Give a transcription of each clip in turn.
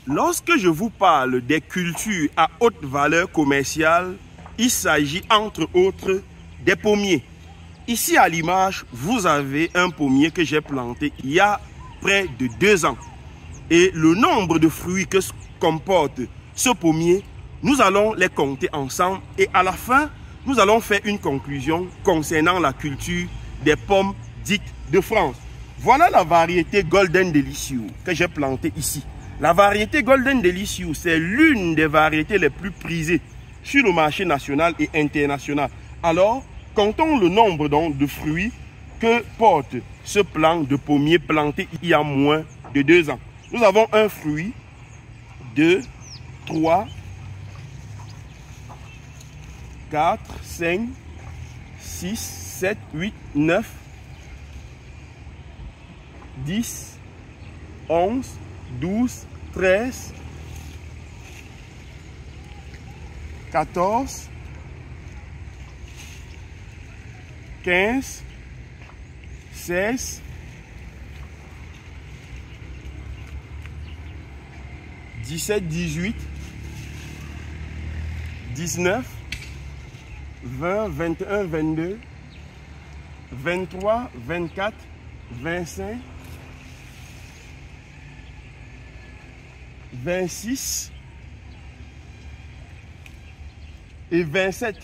Lorsque je vous parle des cultures à haute valeur commerciale, il s'agit entre autres des pommiers. Ici à l'image, vous avez un pommier que j'ai planté il y a près de 2 ans. Et le nombre de fruits que comporte ce pommier, nous allons les compter ensemble. Et à la fin, nous allons faire une conclusion concernant la culture des pommes dites de France. Voilà la variété Golden Delicious que j'ai plantée ici. La variété Golden Delicious, c'est l'une des variétés les plus prisées sur le marché national et international. Alors, comptons le nombre donc de fruits que porte ce plant de pommier planté il y a moins de 2 ans. Nous avons un fruit, 2, 3, 4, 5, 6, 7, 8, 9, 10, 11, 12, 13, 14, 15, 16, 17, 18, 19, 20, 21, 22, 23, 24, 25, 26 et 27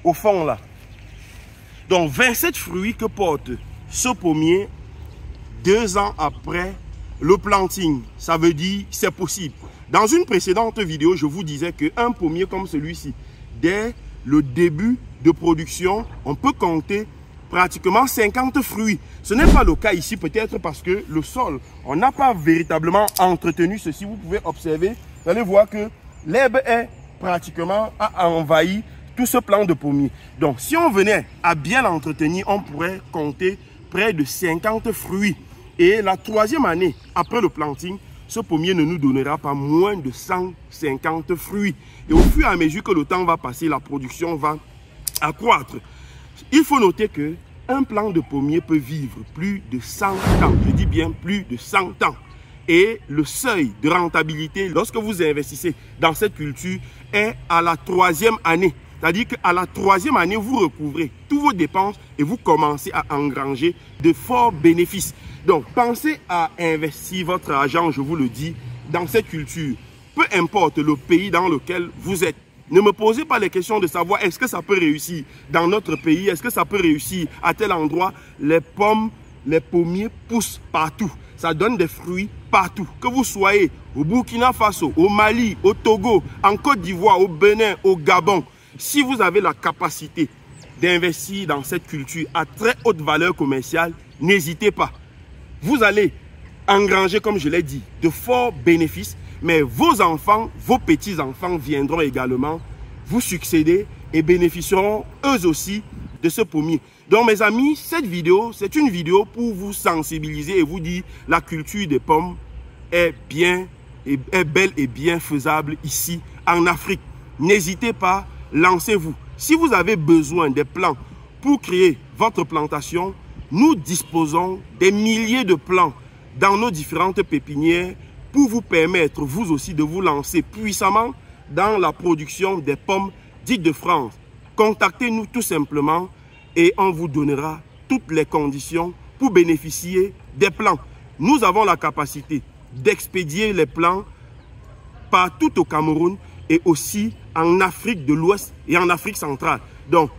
au fond là. Donc 27 fruits que porte ce pommier 2 ans après le planting. Ça veut dire c'est possible. Dans une précédente vidéo, je vous disais qu'un pommier comme celui-ci, dès le début de production, on peut compter pratiquement 50 fruits. Ce n'est pas le cas ici, peut-être parce que le sol, on n'a pas véritablement entretenu ceci. Vous pouvez observer, vous allez voir que l'herbe est pratiquement envahi tout ce plant de pommier. Donc, si on venait à bien l'entretenir, on pourrait compter près de 50 fruits. Et la 3e année, après le planting, ce pommier ne nous donnera pas moins de 150 fruits. Et au fur et à mesure que le temps va passer, la production va accroître. Il faut noter que un plant de pommier peut vivre plus de 100 ans. Je dis bien plus de 100 ans. Et le seuil de rentabilité, lorsque vous investissez dans cette culture, est à la 3e année. C'est-à-dire qu'à la 3e année, vous recouvrez tous vos dépenses et vous commencez à engranger de forts bénéfices. Donc, pensez à investir votre argent, je vous le dis, dans cette culture. Peu importe le pays dans lequel vous êtes. Ne me posez pas les questions de savoir est-ce que ça peut réussir dans notre pays, est-ce que ça peut réussir à tel endroit. Les pommes, les pommiers poussent partout. Ça donne des fruits partout. Que vous soyez au Burkina Faso, au Mali, au Togo, en Côte d'Ivoire, au Bénin, au Gabon. Si vous avez la capacité d'investir dans cette culture à très haute valeur commerciale, n'hésitez pas. Vous allez engranger, comme je l'ai dit, de forts bénéfices, mais vos enfants, vos petits-enfants viendront également vous succéder et bénéficieront eux aussi de ce pommier. Donc mes amis, cette vidéo, c'est une vidéo pour vous sensibiliser et vous dire la culture des pommes est belle et bien faisable ici en Afrique. N'hésitez pas, lancez-vous. Si vous avez besoin des plants pour créer votre plantation, nous disposons des milliers de plants dans nos différentes pépinières pour vous permettre, vous aussi, de vous lancer puissamment dans la production des pommes dites de France. Contactez-nous tout simplement et on vous donnera toutes les conditions pour bénéficier des plants. Nous avons la capacité d'expédier les plants partout au Cameroun et aussi en Afrique de l'Ouest et en Afrique centrale. Donc,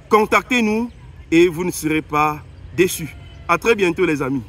contactez-nous et vous ne serez pas déçus. À très bientôt les amis.